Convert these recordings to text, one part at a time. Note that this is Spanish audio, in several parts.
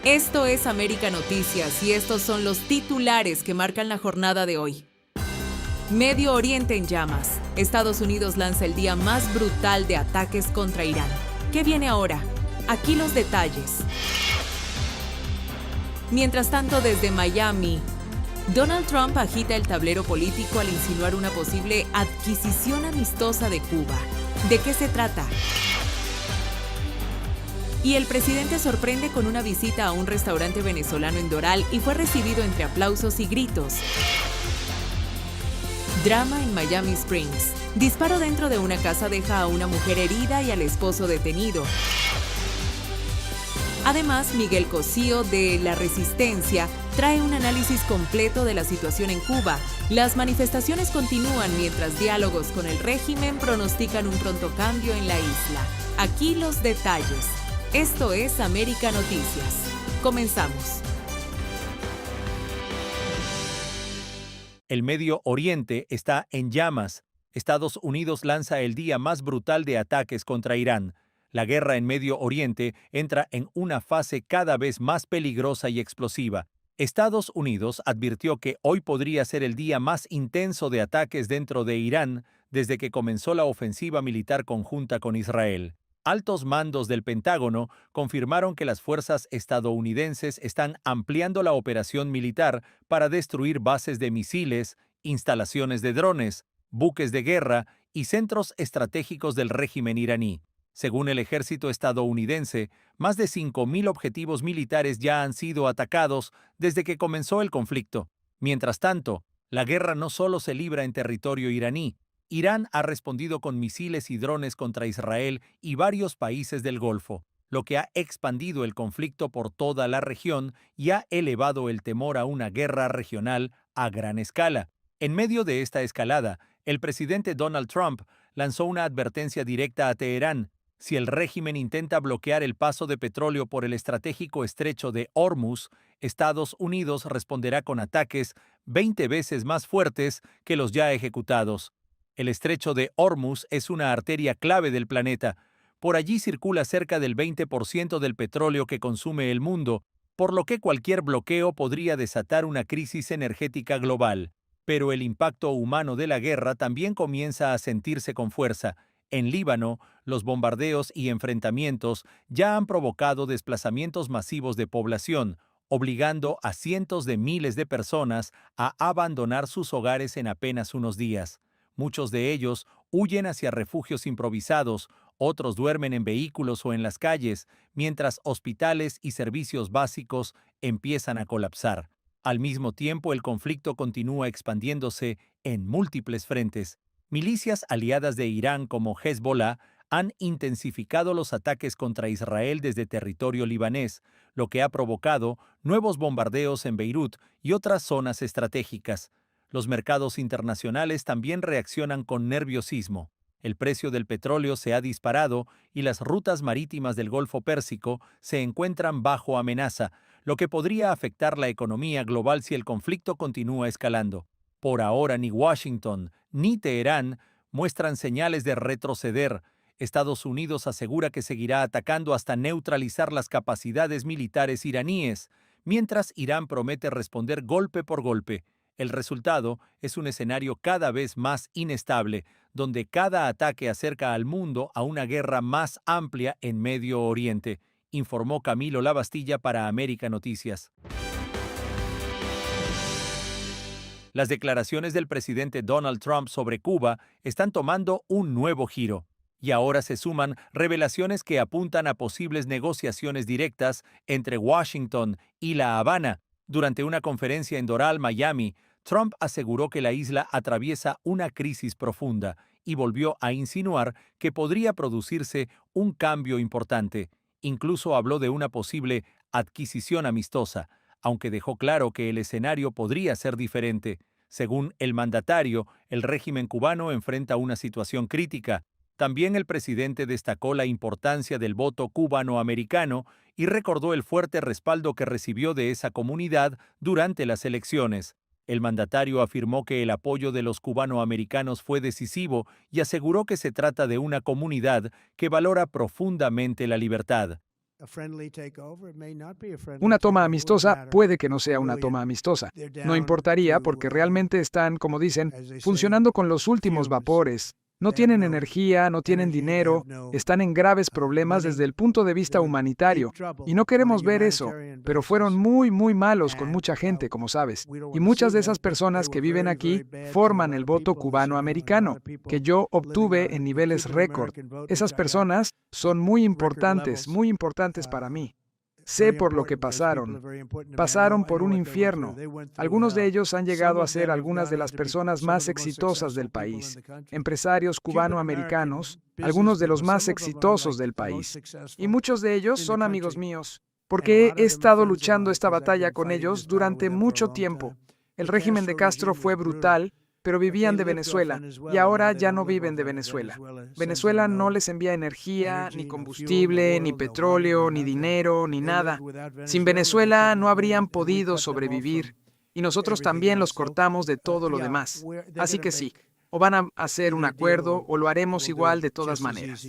Esto es América Noticias y estos son los titulares que marcan la jornada de hoy. Medio Oriente en llamas. Estados Unidos lanza el día más brutal de ataques contra Irán. ¿Qué viene ahora? Aquí los detalles. Mientras tanto, desde Miami, Donald Trump agita el tablero político al insinuar una posible adquisición amistosa de Cuba. ¿De qué se trata? Y el presidente sorprende con una visita a un restaurante venezolano en Doral y fue recibido entre aplausos y gritos. Drama en Miami Springs. Disparo dentro de una casa deja a una mujer herida y al esposo detenido. Además, Miguel Cosío, de La Resistencia, trae un análisis completo de la situación en Cuba. Las manifestaciones continúan mientras diálogos con el régimen pronostican un pronto cambio en la isla. Aquí los detalles. Esto es América Noticias. Comenzamos. El Medio Oriente está en llamas. Estados Unidos lanza el día más brutal de ataques contra Irán. La guerra en Medio Oriente entra en una fase cada vez más peligrosa y explosiva. Estados Unidos advirtió que hoy podría ser el día más intenso de ataques dentro de Irán desde que comenzó la ofensiva militar conjunta con Israel. Altos mandos del Pentágono confirmaron que las fuerzas estadounidenses están ampliando la operación militar para destruir bases de misiles, instalaciones de drones, buques de guerra y centros estratégicos del régimen iraní. Según el ejército estadounidense, más de 5.000 objetivos militares ya han sido atacados desde que comenzó el conflicto. Mientras tanto, la guerra no solo se libra en territorio iraní. Irán ha respondido con misiles y drones contra Israel y varios países del Golfo, lo que ha expandido el conflicto por toda la región y ha elevado el temor a una guerra regional a gran escala. En medio de esta escalada, el presidente Donald Trump lanzó una advertencia directa a Teherán. Si el régimen intenta bloquear el paso de petróleo por el estratégico estrecho de Hormuz, Estados Unidos responderá con ataques 20 veces más fuertes que los ya ejecutados. El estrecho de Hormuz es una arteria clave del planeta. Por allí circula cerca del 20% del petróleo que consume el mundo, por lo que cualquier bloqueo podría desatar una crisis energética global. Pero el impacto humano de la guerra también comienza a sentirse con fuerza. En Líbano, los bombardeos y enfrentamientos ya han provocado desplazamientos masivos de población, obligando a cientos de miles de personas a abandonar sus hogares en apenas unos días. Muchos de ellos huyen hacia refugios improvisados, otros duermen en vehículos o en las calles, mientras hospitales y servicios básicos empiezan a colapsar. Al mismo tiempo, el conflicto continúa expandiéndose en múltiples frentes. Milicias aliadas de Irán como Hezbollah han intensificado los ataques contra Israel desde territorio libanés, lo que ha provocado nuevos bombardeos en Beirut y otras zonas estratégicas. Los mercados internacionales también reaccionan con nerviosismo. El precio del petróleo se ha disparado y las rutas marítimas del Golfo Pérsico se encuentran bajo amenaza, lo que podría afectar la economía global si el conflicto continúa escalando. Por ahora, ni Washington ni Teherán muestran señales de retroceder. Estados Unidos asegura que seguirá atacando hasta neutralizar las capacidades militares iraníes, mientras Irán promete responder golpe por golpe. El resultado es un escenario cada vez más inestable, donde cada ataque acerca al mundo a una guerra más amplia en Medio Oriente, informó Camilo Lavastilla para América Noticias. Las declaraciones del presidente Donald Trump sobre Cuba están tomando un nuevo giro, y ahora se suman revelaciones que apuntan a posibles negociaciones directas entre Washington y La Habana. Durante una conferencia en Doral, Miami, Trump aseguró que la isla atraviesa una crisis profunda y volvió a insinuar que podría producirse un cambio importante. Incluso habló de una posible adquisición amistosa, aunque dejó claro que el escenario podría ser diferente. Según el mandatario, el régimen cubano enfrenta una situación crítica. También el presidente destacó la importancia del voto cubano-americano y recordó el fuerte respaldo que recibió de esa comunidad durante las elecciones. El mandatario afirmó que el apoyo de los cubanoamericanos fue decisivo y aseguró que se trata de una comunidad que valora profundamente la libertad. Una toma amistosa puede que no sea una toma amistosa. No importaría porque realmente están, como dicen, funcionando con los últimos vapores. No tienen energía, no tienen dinero, están en graves problemas desde el punto de vista humanitario. Y no queremos ver eso, pero fueron muy, muy malos con mucha gente, como sabes. Y muchas de esas personas que viven aquí forman el voto cubano-americano, que yo obtuve en niveles récord. Esas personas son muy importantes para mí. Sé por lo que pasaron. Pasaron por un infierno. Algunos de ellos han llegado a ser algunas de las personas más exitosas del país. Empresarios cubano-americanos, algunos de los más exitosos del país. Y muchos de ellos son amigos míos, porque he estado luchando esta batalla con ellos durante mucho tiempo. El régimen de Castro fue brutal, pero vivían de Venezuela, y ahora ya no viven de Venezuela. Venezuela no les envía energía, ni combustible, ni petróleo, ni dinero, ni nada. Sin Venezuela no habrían podido sobrevivir, y nosotros también los cortamos de todo lo demás. Así que sí, o van a hacer un acuerdo, o lo haremos igual de todas maneras.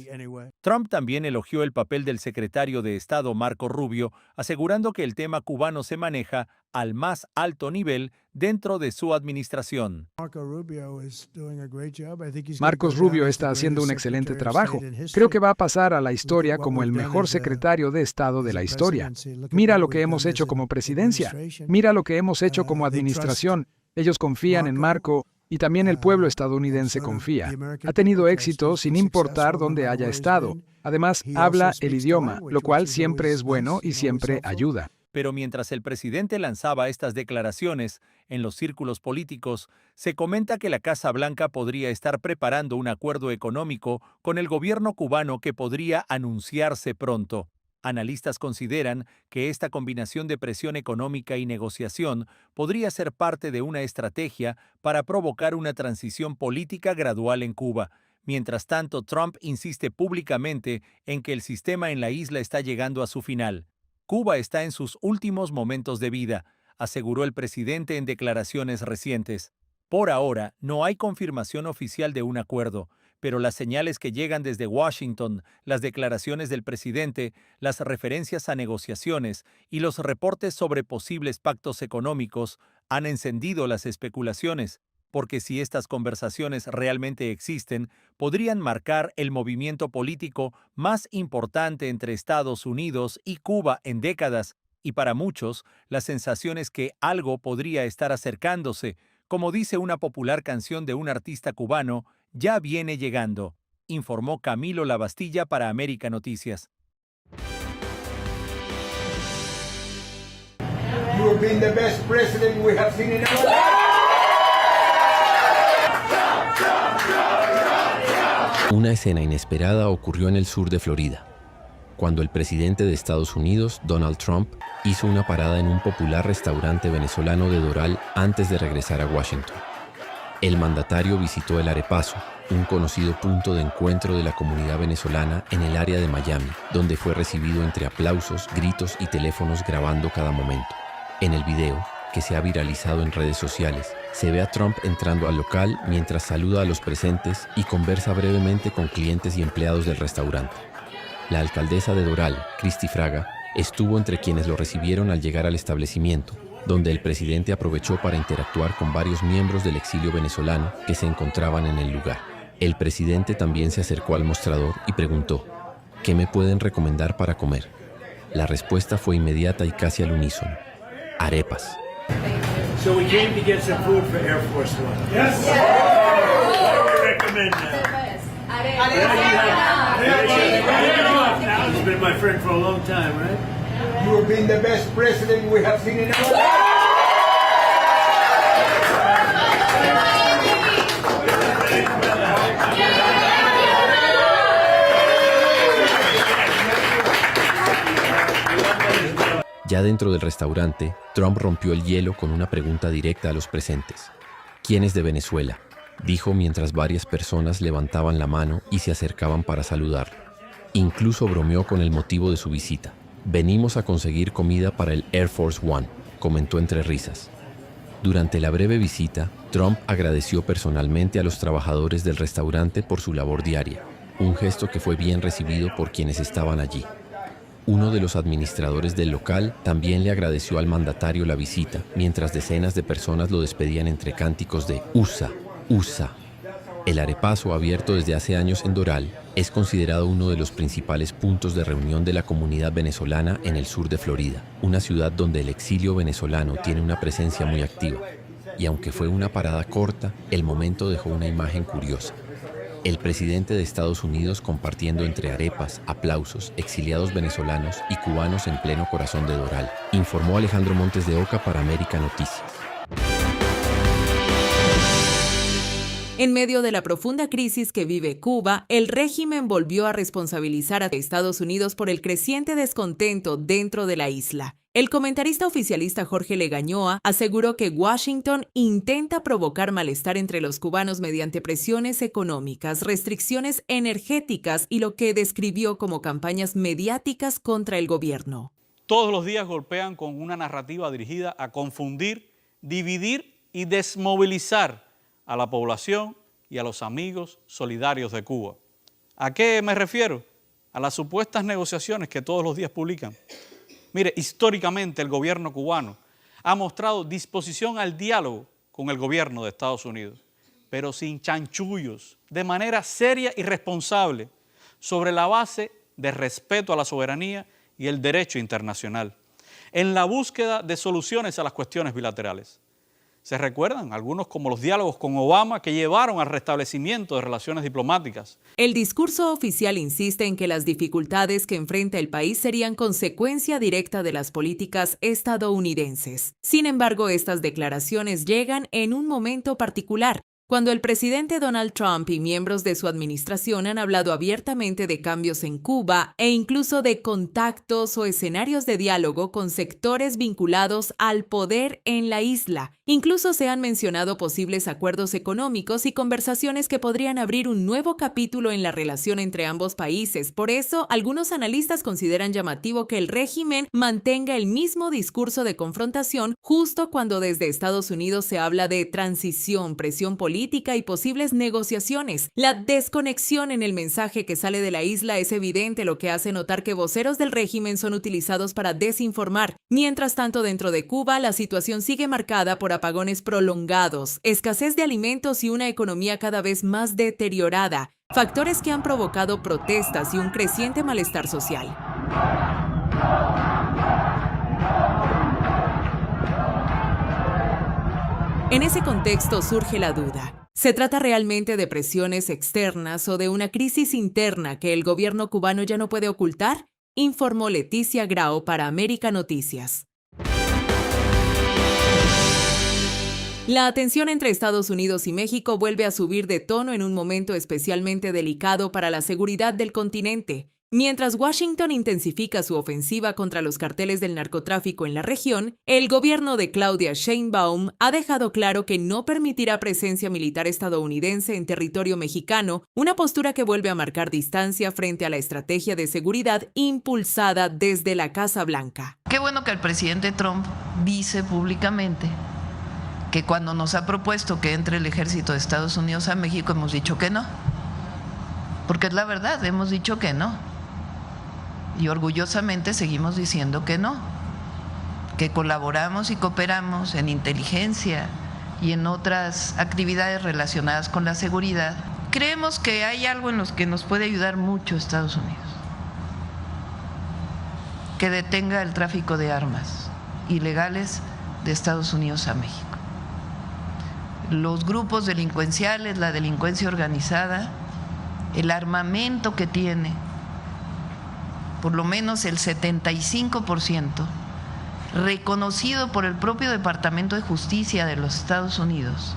Trump también elogió el papel del secretario de Estado Marco Rubio, asegurando que el tema cubano se maneja al más alto nivel dentro de su administración. Marcos Rubio está haciendo un excelente trabajo. Creo que va a pasar a la historia como el mejor secretario de Estado de la historia. Mira lo que hemos hecho como presidencia. Mira lo que hemos hecho como administración. Ellos confían en Marco. Y también el pueblo estadounidense confía. Ha tenido éxito sin importar dónde haya estado. Además, habla el idioma, lo cual siempre es bueno y siempre ayuda. Pero mientras el presidente lanzaba estas declaraciones en los círculos políticos, se comenta que la Casa Blanca podría estar preparando un acuerdo económico con el gobierno cubano que podría anunciarse pronto. Analistas consideran que esta combinación de presión económica y negociación podría ser parte de una estrategia para provocar una transición política gradual en Cuba. Mientras tanto, Trump insiste públicamente en que el sistema en la isla está llegando a su final. Cuba está en sus últimos momentos de vida, aseguró el presidente en declaraciones recientes. Por ahora, no hay confirmación oficial de un acuerdo, pero las señales que llegan desde Washington, las declaraciones del presidente, las referencias a negociaciones y los reportes sobre posibles pactos económicos han encendido las especulaciones, porque si estas conversaciones realmente existen, podrían marcar el movimiento político más importante entre Estados Unidos y Cuba en décadas, y para muchos, la sensación es que algo podría estar acercándose. Como dice una popular canción de un artista cubano, ya viene llegando, informó Camilo Lavastilla para América Noticias. Una escena inesperada ocurrió en el sur de Florida, cuando el presidente de Estados Unidos, Donald Trump, hizo una parada en un popular restaurante venezolano de Doral antes de regresar a Washington. El mandatario visitó el Arepazo, un conocido punto de encuentro de la comunidad venezolana en el área de Miami, donde fue recibido entre aplausos, gritos y teléfonos grabando cada momento. En el video, que se ha viralizado en redes sociales, se ve a Trump entrando al local mientras saluda a los presentes y conversa brevemente con clientes y empleados del restaurante. La alcaldesa de Doral, Cristi Fraga, estuvo entre quienes lo recibieron al llegar al establecimiento, donde el presidente aprovechó para interactuar con varios miembros del exilio venezolano que se encontraban en el lugar. El presidente también se acercó al mostrador y preguntó, ¿qué me pueden recomendar para comer? La respuesta fue inmediata y casi al unísono, arepas. So we came to get some food for Air Force One. Yes. What do we recommend now? Arepas. He's been my friend for a long time, right? You have been the best president we have seen in our life. Ya dentro del restaurante, Trump rompió el hielo con una pregunta directa a los presentes. ¿Quién es de Venezuela?, dijo mientras varias personas levantaban la mano y se acercaban para saludarlo. Incluso bromeó con el motivo de su visita. Venimos a conseguir comida para el Air Force One, comentó entre risas. Durante la breve visita, Trump agradeció personalmente a los trabajadores del restaurante por su labor diaria, un gesto que fue bien recibido por quienes estaban allí. Uno de los administradores del local también le agradeció al mandatario la visita, mientras decenas de personas lo despedían entre cánticos de USA, USA. El arepazo, abierto desde hace años en Doral, es considerado uno de los principales puntos de reunión de la comunidad venezolana en el sur de Florida, una ciudad donde el exilio venezolano tiene una presencia muy activa. Y aunque fue una parada corta, el momento dejó una imagen curiosa. El presidente de Estados Unidos compartiendo entre arepas, aplausos, exiliados venezolanos y cubanos en pleno corazón de Doral, informó Alejandro Montes de Oca para América Noticias. En medio de la profunda crisis que vive Cuba, el régimen volvió a responsabilizar a Estados Unidos por el creciente descontento dentro de la isla. El comentarista oficialista Jorge Legañoa aseguró que Washington intenta provocar malestar entre los cubanos mediante presiones económicas, restricciones energéticas y lo que describió como campañas mediáticas contra el gobierno. Todos los días golpean con una narrativa dirigida a confundir, dividir y desmovilizar a la población y a los amigos solidarios de Cuba. ¿A qué me refiero? A las supuestas negociaciones que todos los días publican. Mire, históricamente el gobierno cubano ha mostrado disposición al diálogo con el gobierno de Estados Unidos, pero sin chanchullos, de manera seria y responsable, sobre la base de respeto a la soberanía y el derecho internacional, en la búsqueda de soluciones a las cuestiones bilaterales. ¿Se recuerdan? Algunos como los diálogos con Obama que llevaron al restablecimiento de relaciones diplomáticas. El discurso oficial insiste en que las dificultades que enfrenta el país serían consecuencia directa de las políticas estadounidenses. Sin embargo, estas declaraciones llegan en un momento particular, cuando el presidente Donald Trump y miembros de su administración han hablado abiertamente de cambios en Cuba e incluso de contactos o escenarios de diálogo con sectores vinculados al poder en la isla. Incluso se han mencionado posibles acuerdos económicos y conversaciones que podrían abrir un nuevo capítulo en la relación entre ambos países. Por eso, algunos analistas consideran llamativo que el régimen mantenga el mismo discurso de confrontación justo cuando desde Estados Unidos se habla de transición, presión política y posibles negociaciones. La desconexión en el mensaje que sale de la isla es evidente, lo que hace notar que voceros del régimen son utilizados para desinformar. Mientras tanto, dentro de Cuba, la situación sigue marcada por apagones prolongados, escasez de alimentos y una economía cada vez más deteriorada, factores que han provocado protestas y un creciente malestar social. En ese contexto surge la duda. ¿Se trata realmente de presiones externas o de una crisis interna que el gobierno cubano ya no puede ocultar? Informó Leticia Grau para América Noticias. La tensión entre Estados Unidos y México vuelve a subir de tono en un momento especialmente delicado para la seguridad del continente. Mientras Washington intensifica su ofensiva contra los carteles del narcotráfico en la región, el gobierno de Claudia Sheinbaum ha dejado claro que no permitirá presencia militar estadounidense en territorio mexicano, una postura que vuelve a marcar distancia frente a la estrategia de seguridad impulsada desde la Casa Blanca. Qué bueno que el presidente Trump dice públicamente que cuando nos ha propuesto que entre el ejército de Estados Unidos a México hemos dicho que no, porque es la verdad, hemos dicho que no. Y orgullosamente seguimos diciendo que no, que colaboramos y cooperamos en inteligencia y en otras actividades relacionadas con la seguridad. Creemos que hay algo en lo que nos puede ayudar mucho Estados Unidos, que detenga el tráfico de armas ilegales de Estados Unidos a México. Los grupos delincuenciales, la delincuencia organizada, el armamento que tiene, por lo menos el 75%, reconocido por el propio Departamento de Justicia de los Estados Unidos,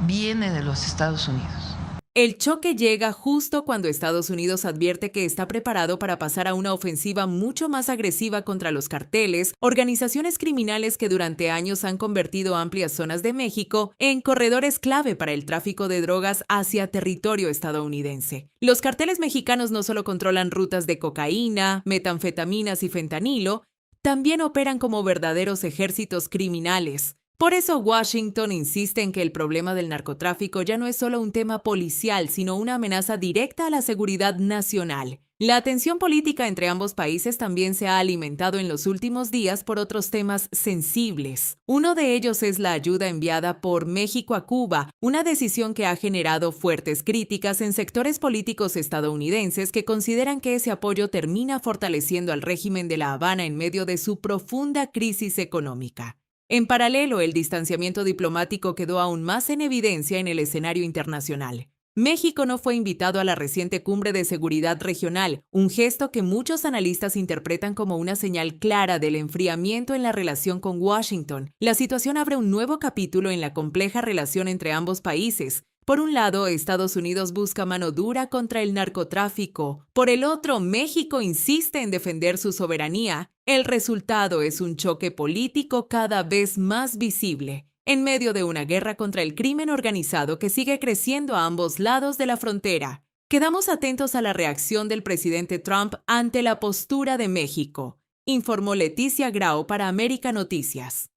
viene de los Estados Unidos. El choque llega justo cuando Estados Unidos advierte que está preparado para pasar a una ofensiva mucho más agresiva contra los carteles, organizaciones criminales que durante años han convertido amplias zonas de México en corredores clave para el tráfico de drogas hacia territorio estadounidense. Los carteles mexicanos no solo controlan rutas de cocaína, metanfetaminas y fentanilo, también operan como verdaderos ejércitos criminales. Por eso Washington insiste en que el problema del narcotráfico ya no es solo un tema policial, sino una amenaza directa a la seguridad nacional. La tensión política entre ambos países también se ha alimentado en los últimos días por otros temas sensibles. Uno de ellos es la ayuda enviada por México a Cuba, una decisión que ha generado fuertes críticas en sectores políticos estadounidenses que consideran que ese apoyo termina fortaleciendo al régimen de La Habana en medio de su profunda crisis económica. En paralelo, el distanciamiento diplomático quedó aún más en evidencia en el escenario internacional. México no fue invitado a la reciente cumbre de seguridad regional, un gesto que muchos analistas interpretan como una señal clara del enfriamiento en la relación con Washington. La situación abre un nuevo capítulo en la compleja relación entre ambos países. Por un lado, Estados Unidos busca mano dura contra el narcotráfico. Por el otro, México insiste en defender su soberanía. El resultado es un choque político cada vez más visible, en medio de una guerra contra el crimen organizado que sigue creciendo a ambos lados de la frontera. Quedamos atentos a la reacción del presidente Trump ante la postura de México, informó Leticia Grau para América Noticias.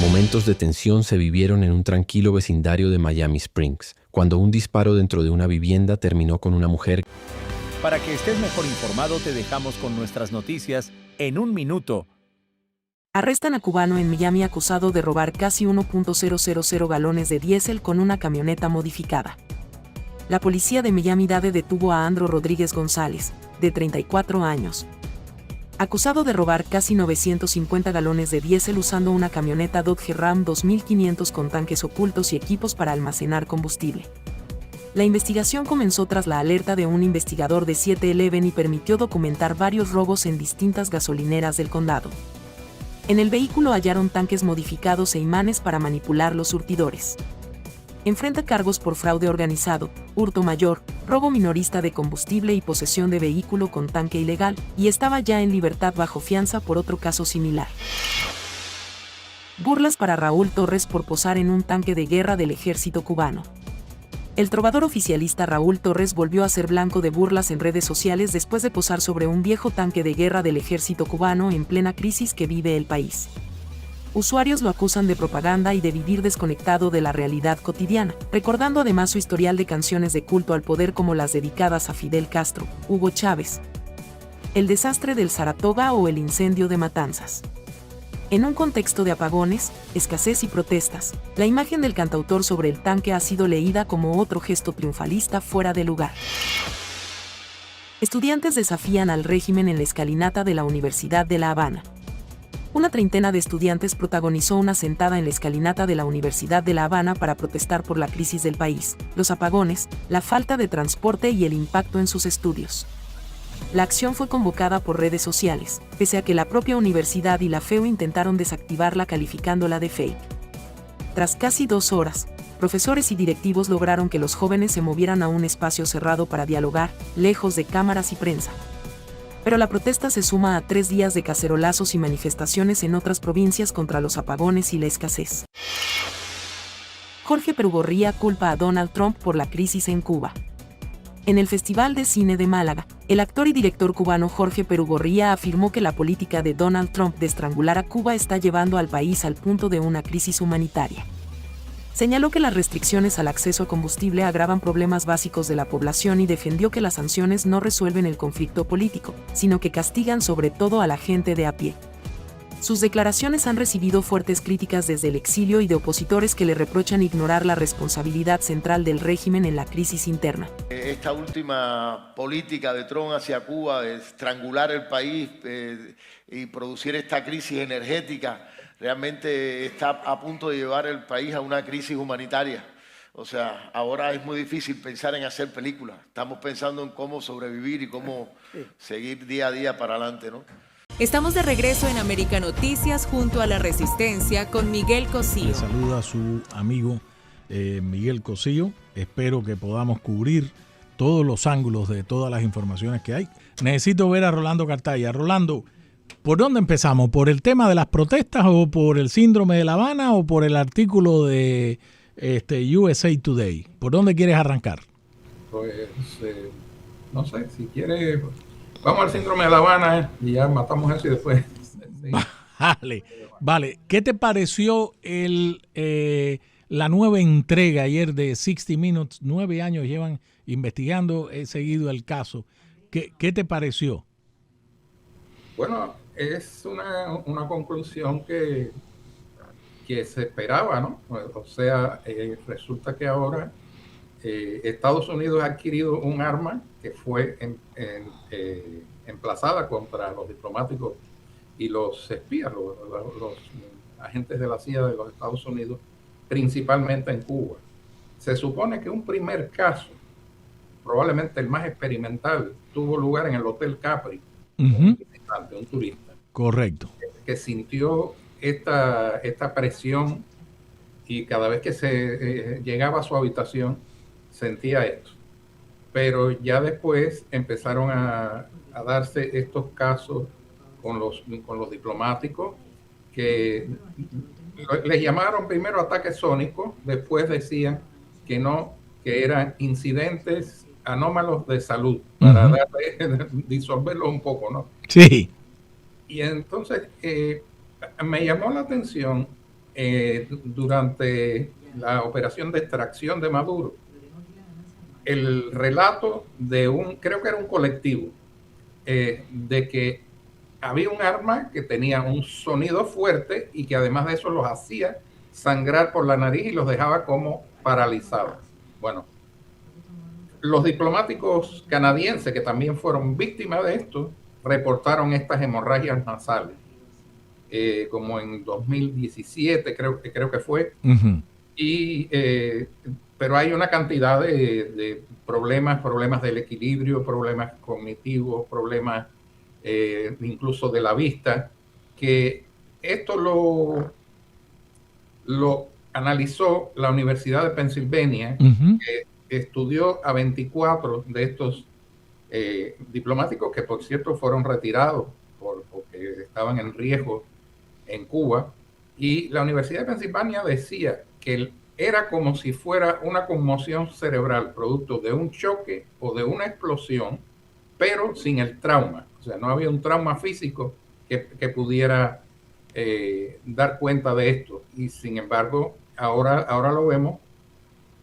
Momentos de tensión se vivieron en un tranquilo vecindario de Miami Springs, cuando un disparo dentro de una vivienda terminó con una mujer. Para que estés mejor informado, te dejamos con nuestras noticias en un minuto. Arrestan a cubano en Miami acusado de robar casi 1.000 galones de diésel con una camioneta modificada. La policía de Miami-Dade detuvo a Andro Rodríguez González, de 34 años, acusado de robar casi 950 galones de diésel usando una camioneta Dodge Ram 2500 con tanques ocultos y equipos para almacenar combustible. La investigación comenzó tras la alerta de un investigador de 7-Eleven y permitió documentar varios robos en distintas gasolineras del condado. En el vehículo hallaron tanques modificados e imanes para manipular los surtidores. Enfrenta cargos por fraude organizado, hurto mayor, robo minorista de combustible y posesión de vehículo con tanque ilegal, y estaba ya en libertad bajo fianza por otro caso similar. Burlas para Raúl Torres por posar en un tanque de guerra del ejército cubano. El trovador oficialista Raúl Torres volvió a ser blanco de burlas en redes sociales después de posar sobre un viejo tanque de guerra del ejército cubano en plena crisis que vive el país. Usuarios lo acusan de propaganda y de vivir desconectado de la realidad cotidiana, recordando además su historial de canciones de culto al poder como las dedicadas a Fidel Castro, Hugo Chávez, el desastre del Saratoga o el incendio de Matanzas. En un contexto de apagones, escasez y protestas, la imagen del cantautor sobre el tanque ha sido leída como otro gesto triunfalista fuera de lugar. Estudiantes desafían al régimen en la escalinata de la Universidad de La Habana. Una treintena de estudiantes protagonizó una sentada en la escalinata de la Universidad de La Habana para protestar por la crisis del país, los apagones, la falta de transporte y el impacto en sus estudios. La acción fue convocada por redes sociales, pese a que la propia universidad y la FEU intentaron desactivarla calificándola de fake. Tras casi 2 horas, profesores y directivos lograron que los jóvenes se movieran a un espacio cerrado para dialogar, lejos de cámaras y prensa. Pero la protesta se suma a 3 días de cacerolazos y manifestaciones en otras provincias contra los apagones y la escasez. Jorge Perugorría culpa a Donald Trump por la crisis en Cuba. En el Festival de Cine de Málaga, el actor y director cubano Jorge Perugorría afirmó que la política de Donald Trump de estrangular a Cuba está llevando al país al punto de una crisis humanitaria. Señaló que las restricciones al acceso a combustible agravan problemas básicos de la población y defendió que las sanciones no resuelven el conflicto político, sino que castigan sobre todo a la gente de a pie. Sus declaraciones han recibido fuertes críticas desde el exilio y de opositores que le reprochan ignorar la responsabilidad central del régimen en la crisis interna. Esta última política de Trump hacia Cuba de estrangular el país y producir esta crisis energética realmente está a punto de llevar el país a una crisis humanitaria. O sea, ahora es muy difícil pensar en hacer películas. Estamos pensando en cómo sobrevivir y cómo seguir día a día para adelante, ¿no? Estamos de regreso en América Noticias junto a La Resistencia con Miguel Cosío. Le saluda a su amigo Miguel Cosío. Espero que podamos cubrir todos los ángulos de todas las informaciones que hay. Necesito ver a Rolando Cartaya. Rolando, ¿por dónde empezamos? ¿Por el tema de las protestas o por el síndrome de La Habana o por el artículo de USA Today? ¿Por dónde quieres arrancar? Pues, no sé, si quieres... Vamos al síndrome de La Habana y ya matamos eso y después... Sí. Vale. ¿Qué te pareció la nueva entrega ayer de 60 Minutes? 9 años llevan investigando, he seguido el caso. ¿Qué te pareció? Bueno, es una conclusión que se esperaba, ¿no? O sea, resulta que ahora Estados Unidos ha adquirido un arma que fue emplazada contra los diplomáticos y los espías, los agentes de la CIA de los Estados Unidos, principalmente en Cuba. Se supone que un primer caso, probablemente el más experimental, tuvo lugar en el Hotel Capri, un turista. Correcto. Que sintió esta presión y cada vez que se llegaba a su habitación sentía esto. Pero ya después empezaron a darse estos casos con los diplomáticos que les llamaron primero ataques sónicos, después decían que no, que eran incidentes anómalos de salud, para disolverlo un poco, ¿no? Sí. Y entonces me llamó la atención durante la operación de extracción de Maduro, el relato de creo que era un colectivo, de que había un arma que tenía un sonido fuerte y que además de eso los hacía sangrar por la nariz y los dejaba como paralizados. Bueno, los diplomáticos canadienses que también fueron víctimas de esto reportaron estas hemorragias nasales, como en 2017 creo que fue. Pero hay una cantidad de problemas del equilibrio, problemas cognitivos, problemas incluso de la vista, que esto lo analizó la Universidad de Pennsylvania, que estudió a 24 de estos diplomáticos que, por cierto, fueron retirados porque estaban en riesgo en Cuba. Y la Universidad de Pennsylvania decía que era como si fuera una conmoción cerebral producto de un choque o de una explosión, pero sin el trauma. O sea, no había un trauma físico que pudiera dar cuenta de esto. Y sin embargo, ahora lo vemos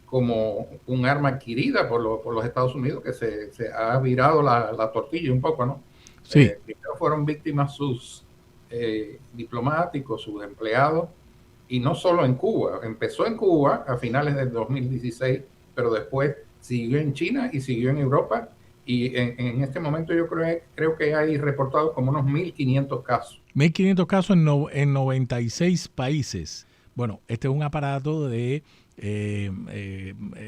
como un arma adquirida por los Estados Unidos, que se ha virado la tortilla un poco, ¿no? Sí. Primero fueron víctimas sus diplomáticos, sus empleados, y no solo en Cuba. Empezó en Cuba a finales del 2016, pero después siguió en China y siguió en Europa, y en este momento yo creo que hay reportados como unos 1.500 casos. 1.500 casos en 96 países. Bueno, este es un aparato de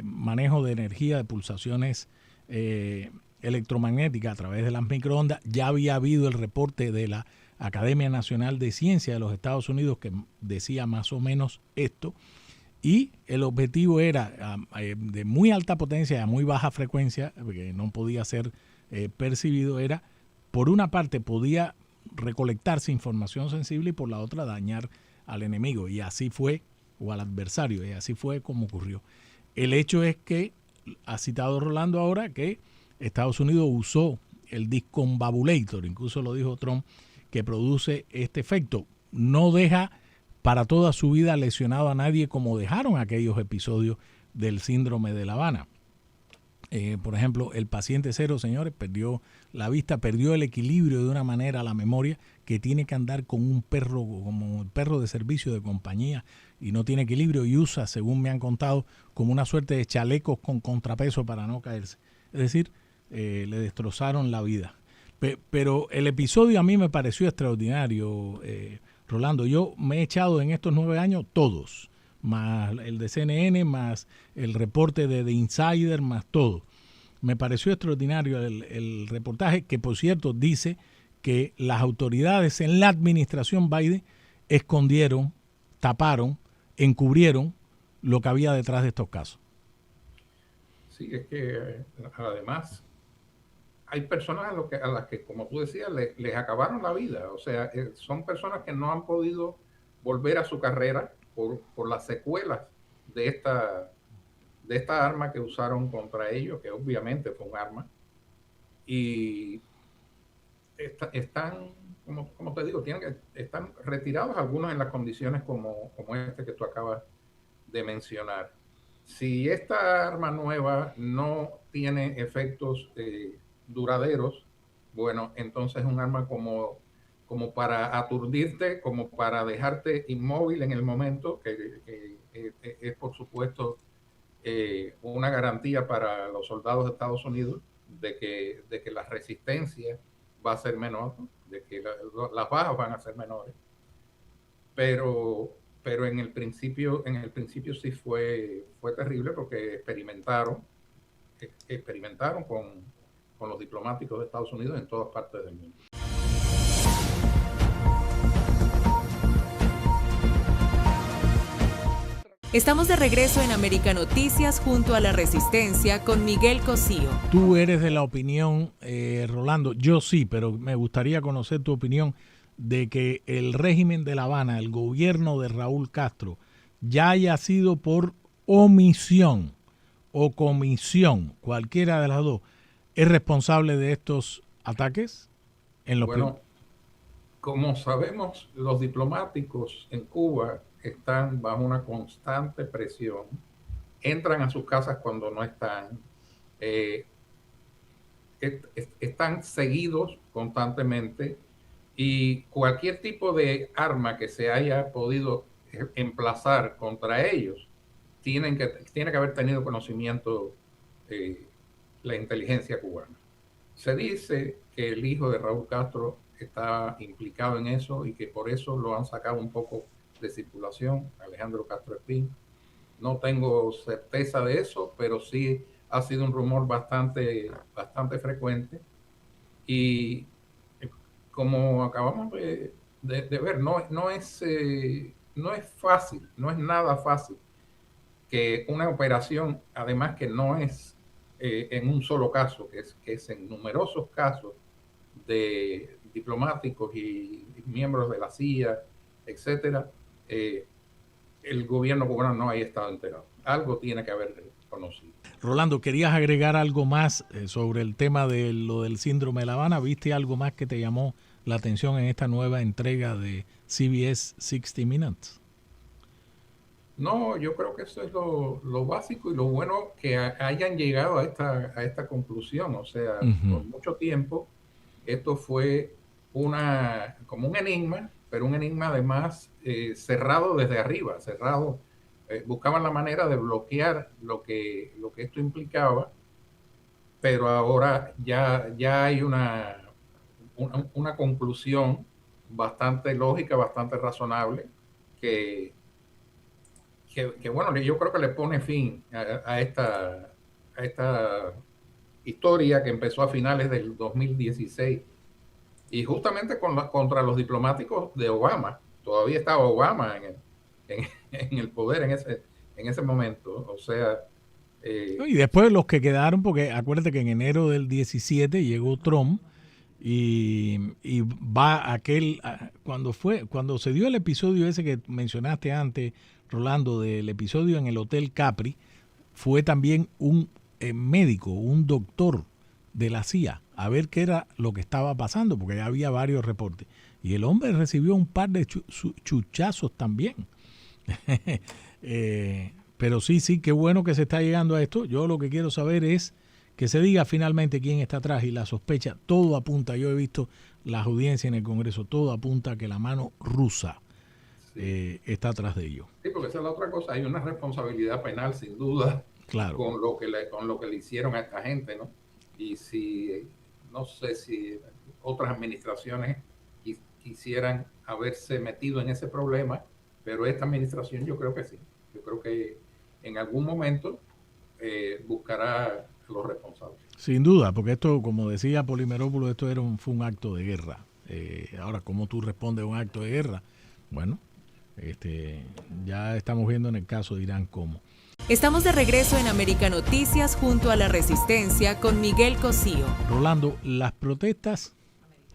manejo de energía, de pulsaciones electromagnéticas a través de las microondas. Ya había habido el reporte de la Academia Nacional de Ciencia de los Estados Unidos que decía más o menos esto, y el objetivo era de muy alta potencia a muy baja frecuencia, que no podía ser percibido. Era, por una parte, podía recolectarse información sensible y por la otra dañar al enemigo, y así fue, o al adversario, y así fue como ocurrió. El hecho es que, ha citado Rolando ahora, que Estados Unidos usó el Discombobulator, incluso lo dijo Trump, que produce este efecto. No deja para toda su vida lesionado a nadie, como dejaron aquellos episodios del síndrome de La Habana. Por ejemplo, el paciente cero, señores, perdió la vista, perdió el equilibrio de una manera, la memoria, que tiene que andar con un perro, como el perro de servicio de compañía, y no tiene equilibrio y usa, según me han contado, como una suerte de chalecos con contrapeso para no caerse. Es decir, le destrozaron la vida. Pero el episodio a mí me pareció extraordinario, Rolando. Yo me he echado en estos 9 años todos, más el de CNN, más el reporte de The Insider, más todo. Me pareció extraordinario el reportaje, que por cierto dice que las autoridades en la administración Biden escondieron, taparon, encubrieron lo que había detrás de estos casos. Sí, es que además hay personas a las que, como tú decías, les acabaron la vida. O sea, son personas que no han podido volver a su carrera por las secuelas de esta arma que usaron contra ellos, que obviamente fue un arma. Y están, como te digo, están retirados, algunos en las condiciones como este que tú acabas de mencionar. Si esta arma nueva no tiene efectos duraderos, bueno, entonces es un arma como para aturdirte, como para dejarte inmóvil en el momento, que es por supuesto una garantía para los soldados de Estados Unidos de que la resistencia va a ser menor, de que las bajas van a ser menores. Pero en el principio sí fue terrible, porque experimentaron con los diplomáticos de Estados Unidos en todas partes del mundo. Estamos de regreso en América Noticias junto a La Resistencia con Miguel Cosío. Tú eres de la opinión, Rolando, yo sí, pero me gustaría conocer tu opinión de que el régimen de La Habana, el gobierno de Raúl Castro, ya haya sido por omisión o comisión, cualquiera de las dos, ¿es responsable de estos ataques? Bueno, como sabemos, los diplomáticos en Cuba están bajo una constante presión, entran a sus casas cuando no están, están seguidos constantemente, y cualquier tipo de arma que se haya podido emplazar contra ellos tiene que haber tenido conocimiento la inteligencia cubana. Se dice que el hijo de Raúl Castro está implicado en eso y que por eso lo han sacado un poco de circulación, Alejandro Castro Espín. No tengo certeza de eso, pero sí ha sido un rumor bastante frecuente, y como acabamos de ver, no es fácil, no es nada fácil que una operación, además que no es en un solo caso, que es en numerosos casos de diplomáticos y miembros de la CIA, etcétera, el gobierno cubano no haya estado enterado. Algo tiene que haber conocido. Rolando, ¿querías agregar algo más sobre el tema de lo del síndrome de La Habana? ¿Viste algo más que te llamó la atención en esta nueva entrega de CBS 60 Minutes? No, yo creo que eso es lo básico y lo bueno, que hayan llegado a esta conclusión. O sea, por mucho tiempo esto fue como un enigma, pero un enigma además cerrado desde arriba, cerrado. Buscaban la manera de bloquear lo que esto implicaba, pero ahora ya hay una conclusión bastante lógica, bastante razonable, que bueno, yo creo que le pone fin a esta historia que empezó a finales del 2016, y justamente contra los diplomáticos de Obama. Todavía estaba Obama en el poder en ese momento. O sea, y después los que quedaron, porque acuérdate que en enero del 17 llegó Trump, y va cuando se dio el episodio ese que mencionaste antes, Rolando, del episodio en el Hotel Capri, fue también un médico, un doctor de la CIA, a ver qué era lo que estaba pasando, porque ya había varios reportes. Y el hombre recibió un par de chuchazos también. Pero sí, qué bueno que se está llegando a esto. Yo lo que quiero saber es que se diga finalmente quién está atrás, y la sospecha, todo apunta, yo he visto las audiencias en el Congreso, todo apunta a que la mano rusa está atrás de ello. Sí, porque esa es la otra cosa, hay una responsabilidad penal sin duda, claro, con lo que le hicieron a esta gente, ¿no? Y no sé si otras administraciones quisieran haberse metido en ese problema, pero esta administración yo creo que sí. Yo creo que en algún momento buscará los responsables. Sin duda, porque esto, como decía Polimerópolis, esto fue un acto de guerra. Ahora, ¿cómo tú respondes a un acto de guerra? Bueno, ya estamos viendo en el caso de Irán cómo. Estamos de regreso en América Noticias junto a La Resistencia con Miguel Cosío. Rolando, las protestas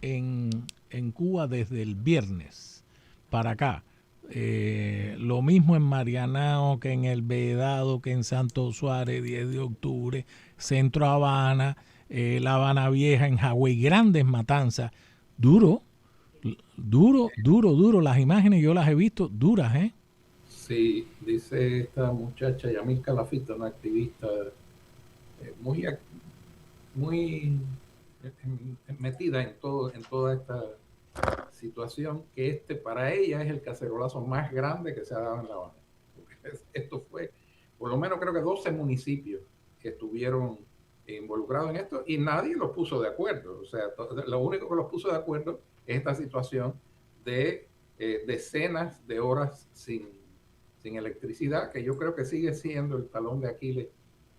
en Cuba desde el viernes para acá, lo mismo en Marianao que en El Vedado, que en Santo Suárez, 10 de octubre, Centro Habana, La Habana Vieja, en Hawái, grandes matanzas. Duro, las imágenes yo las he visto duras, ¿eh? Sí, dice esta muchacha Yamilka Lafita, una activista muy metida en toda esta situación, que para ella es el cacerolazo más grande que se ha dado en La Habana. Esto fue, por lo menos creo que 12 municipios que estuvieron involucrados en esto y nadie los puso de acuerdo. O sea, lo único que los puso de acuerdo es esta situación de decenas de horas sin electricidad, que yo creo que sigue siendo el talón de Aquiles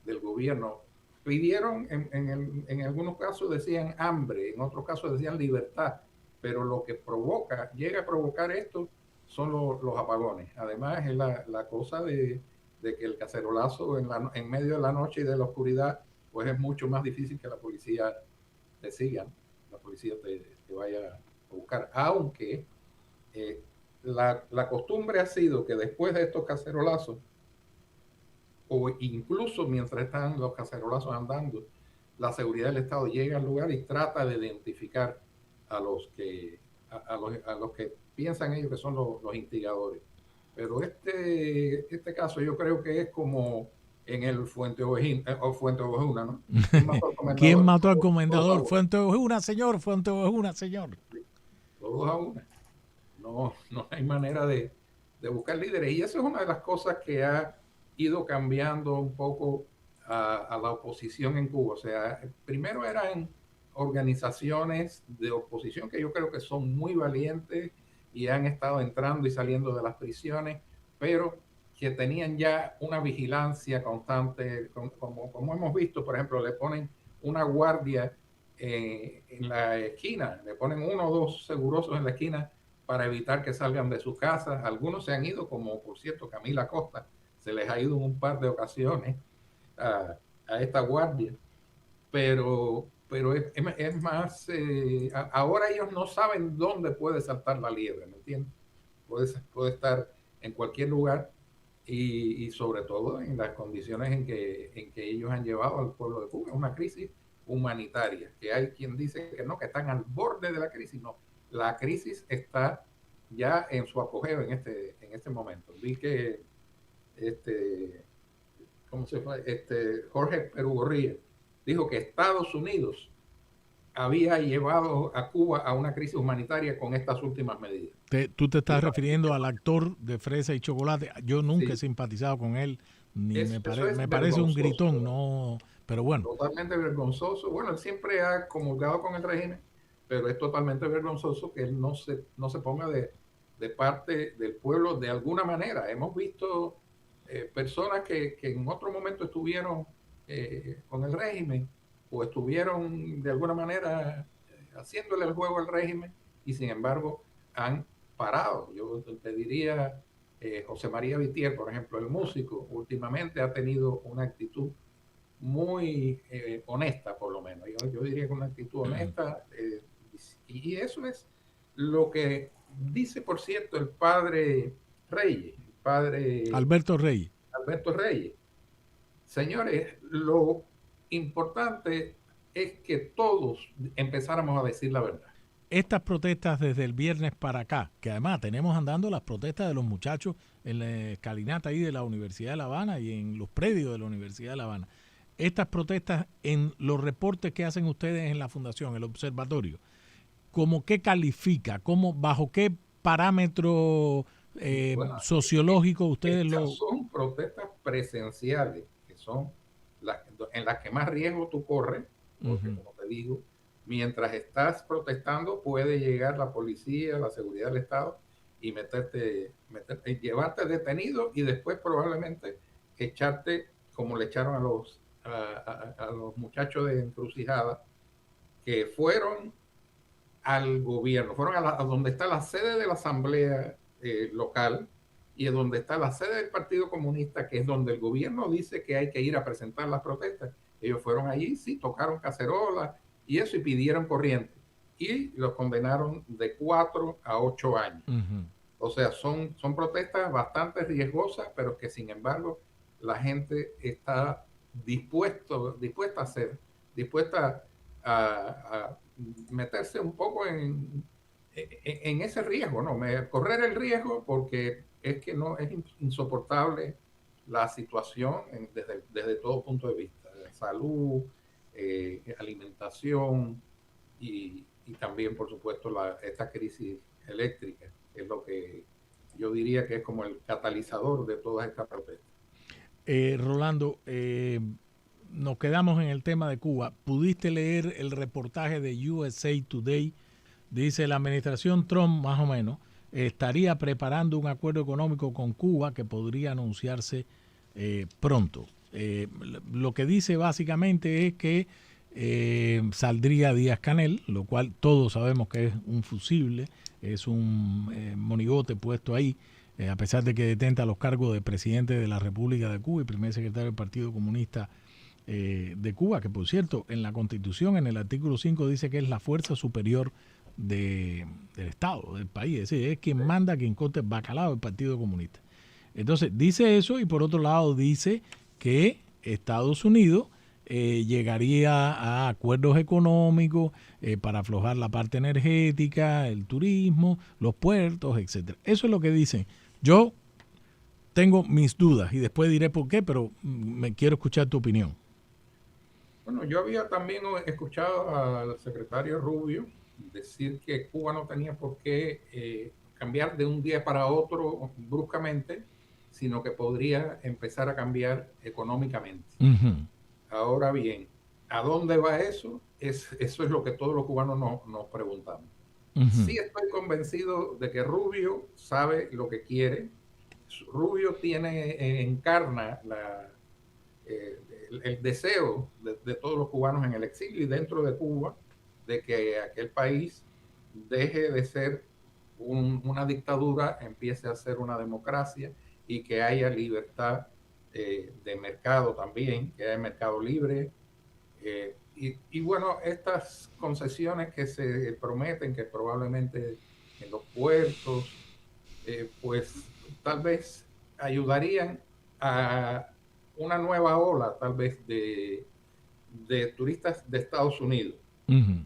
del gobierno. Pidieron, en algunos casos decían hambre, en otros casos decían libertad, pero lo que llega a provocar esto son los apagones. Además es la cosa de que el cacerolazo en medio de la noche y de la oscuridad, pues es mucho más difícil que la policía te siga, la policía te vaya a buscar. Aunque la costumbre ha sido que después de estos cacerolazos, o incluso mientras están los cacerolazos andando, la seguridad del Estado llega al lugar y trata de identificar a los que piensan ellos que son los instigadores. Pero este caso yo creo que es como en el Fuente Ovejuna, ¿no? ¿Quién mató al comendador? Fuente Ovejuna, señor, Fuente Ovejuna, señor. Todos a una. No hay manera de buscar líderes. Y eso es una de las cosas que ha ido cambiando un poco a la oposición en Cuba. O sea, primero eran organizaciones de oposición que yo creo que son muy valientes y han estado entrando y saliendo de las prisiones, pero que tenían ya una vigilancia constante, como hemos visto. Por ejemplo, le ponen una guardia en la esquina, le ponen 1 o 2 segurosos en la esquina para evitar que salgan de sus casas. Algunos se han ido, como por cierto Camila Costa, se les ha ido en un par de ocasiones a esta guardia, pero es más, ahora ellos no saben dónde puede saltar la liebre, ¿me entiendes? Puede estar en cualquier lugar y sobre todo en las condiciones en que ellos han llevado al pueblo de Cuba, una crisis humanitaria, que hay quien dice que no, que están al borde de la crisis. No, la crisis está ya en su apogeo en este momento. Vi que ¿cómo se fue? Jorge Perugorría dijo que Estados Unidos había llevado a Cuba a una crisis humanitaria con estas últimas medidas. Tú te estás refiriendo al actor de Fresa y Chocolate. Yo nunca he simpatizado con él, ni me parece un gritón, no, pero bueno. Totalmente vergonzoso. Bueno, él siempre ha comulgado con el régimen, pero es totalmente vergonzoso que él no se ponga de parte del pueblo de alguna manera. Hemos visto personas que en otro momento estuvieron con el régimen o estuvieron de alguna manera haciéndole el juego al régimen y sin embargo han parado. Yo te diría, José María Vitier, por ejemplo, el músico, últimamente ha tenido una actitud muy honesta, por lo menos. Yo diría que una actitud honesta, y eso es lo que dice, por cierto, el padre Reyes, Alberto Reyes. Señores, lo importante es que todos empezáramos a decir la verdad. Estas protestas desde el viernes para acá, que además tenemos andando las protestas de los muchachos en la escalinata ahí de la Universidad de La Habana y en los predios de la Universidad de La Habana. Estas protestas, en los reportes que hacen ustedes en la Fundación, el observatorio, ¿cómo qué califica? ¿Bajo qué parámetro sociológico ustedes son protestas presenciales, que son en las que más riesgo tú corres, porque como te digo, mientras estás protestando puede llegar la policía, la seguridad del Estado y llevarte detenido y después probablemente echarte, como le echaron a los muchachos de Encrucijada, que fueron al gobierno, fueron a donde está la sede de la asamblea local y es donde está la sede del Partido Comunista, que es donde el gobierno dice que hay que ir a presentar las protestas. Ellos fueron allí, sí, tocaron cacerolas y eso, y pidieron corriente. Y los condenaron de 4 a 8 años. O sea, son protestas bastante riesgosas, pero que sin embargo la gente está dispuesta a meterse un poco en ese riesgo, ¿no? Correr el riesgo porque es que no es insoportable la situación desde todo punto de vista, salud, alimentación y también, por supuesto, esta crisis eléctrica, que es lo que yo diría que es como el catalizador de todas estas protestas. Rolando, nos quedamos en el tema de Cuba. ¿Pudiste leer el reportaje de USA Today? Dice, la administración Trump, más o menos, estaría preparando un acuerdo económico con Cuba que podría anunciarse pronto. Lo que dice básicamente es que saldría Díaz-Canel, lo cual todos sabemos que es un fusible, es un monigote puesto ahí, a pesar de que detenta los cargos de presidente de la República de Cuba y primer secretario del Partido Comunista de Cuba, que por cierto, en la Constitución, en el artículo 5, dice que es la fuerza superior del Estado, del país, es decir, es quien manda, quien corta el bacalao del Partido Comunista. Entonces, dice eso y por otro lado dice que Estados Unidos llegaría a acuerdos económicos para aflojar la parte energética, el turismo, los puertos, etcétera. Eso es lo que dicen. Yo tengo mis dudas y después diré por qué, pero me quiero escuchar tu opinión. Bueno, yo había también escuchado al secretario Rubio decir que Cuba no tenía por qué cambiar de un día para otro bruscamente, sino que podría empezar a cambiar económicamente. Uh-huh. Ahora bien, ¿a dónde va eso? Eso es lo que todos los cubanos nos preguntamos. Uh-huh. Sí estoy convencido de que Rubio sabe lo que quiere. Rubio encarna el deseo de todos los cubanos en el exilio y dentro de Cuba de que aquel país deje de ser una dictadura, empiece a ser una democracia y que haya libertad de mercado también, que haya mercado libre. Y bueno, estas concesiones que se prometen, que probablemente en los puertos, pues tal vez ayudarían a una nueva ola, tal vez, de turistas de Estados Unidos. Uh-huh.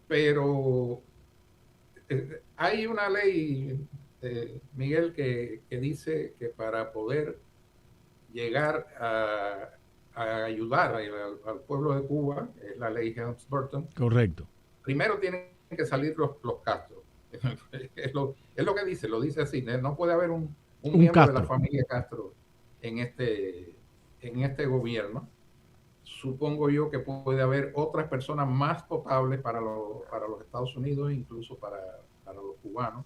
Pero hay una ley, Miguel, que dice que para poder llegar a ayudar al pueblo de Cuba, es la ley Helms-Burton. Correcto. Primero tienen que salir los Castro. Es lo que dice, lo dice así. No puede haber un miembro Castro de la familia Castro en este gobierno. Supongo yo que puede haber otras personas más potables para los Estados Unidos, incluso para los cubanos,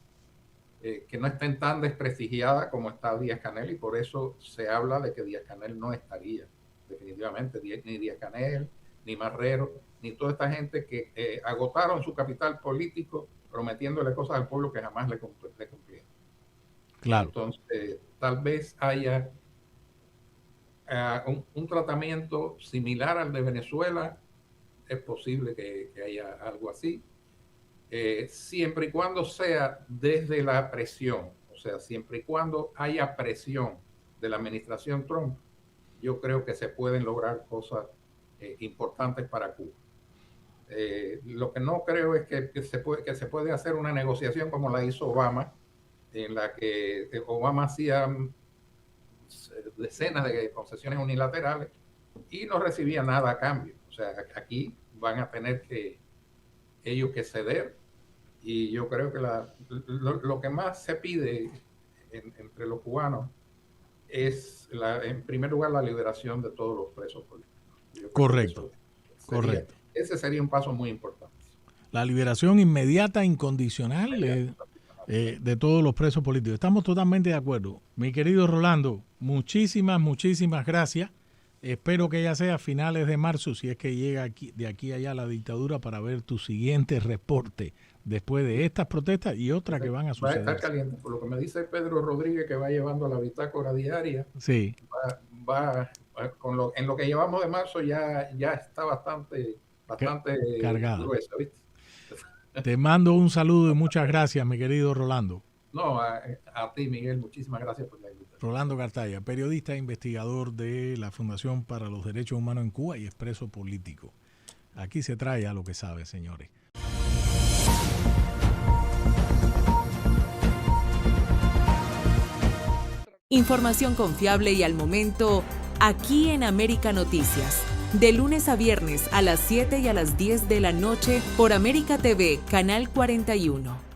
que no estén tan desprestigiadas como está Díaz-Canel, y por eso se habla de que Díaz-Canel no estaría, definitivamente, ni Díaz-Canel, ni Marrero, ni toda esta gente que agotaron su capital político prometiéndole cosas al pueblo que jamás le cumplieron. Claro. Entonces, tal vez haya un tratamiento similar al de Venezuela. Es posible que haya algo así, siempre y cuando sea desde la presión, o sea, siempre y cuando haya presión de la administración Trump, yo creo que se pueden lograr cosas importantes para Cuba. Lo que no creo es que se puede hacer una negociación como la hizo Obama, en la que Obama hacía decenas de concesiones unilaterales y no recibía nada a cambio. O sea, aquí van a tener ellos que ceder, y yo creo que lo que más se pide entre los cubanos es, en primer lugar, la liberación de todos los presos políticos. Correcto, correcto. Ese sería un paso muy importante. La liberación inmediata, incondicional de todos los presos políticos. Estamos totalmente de acuerdo. Mi querido Rolando, muchísimas gracias. Espero que ya sea a finales de marzo, si es que llega de aquí allá la dictadura, para ver tu siguiente reporte después de estas protestas y otras que van a suceder. Va a estar caliente, por lo que me dice Pedro Rodríguez, que va llevando la bitácora diaria. Sí. En lo que llevamos de marzo ya está bastante cargada. Gruesa, ¿viste? Te mando un saludo y muchas gracias, mi querido Rolando. No, a ti, Miguel, muchísimas gracias por la invitación. Rolando Cartaya, periodista e investigador de la Fundación para los Derechos Humanos en Cuba y expreso político. Aquí se trae a lo que sabe, señores. Información confiable y al momento, aquí en América Noticias. De lunes a viernes a las 7 y a las 10 de la noche por América TV, Canal 41.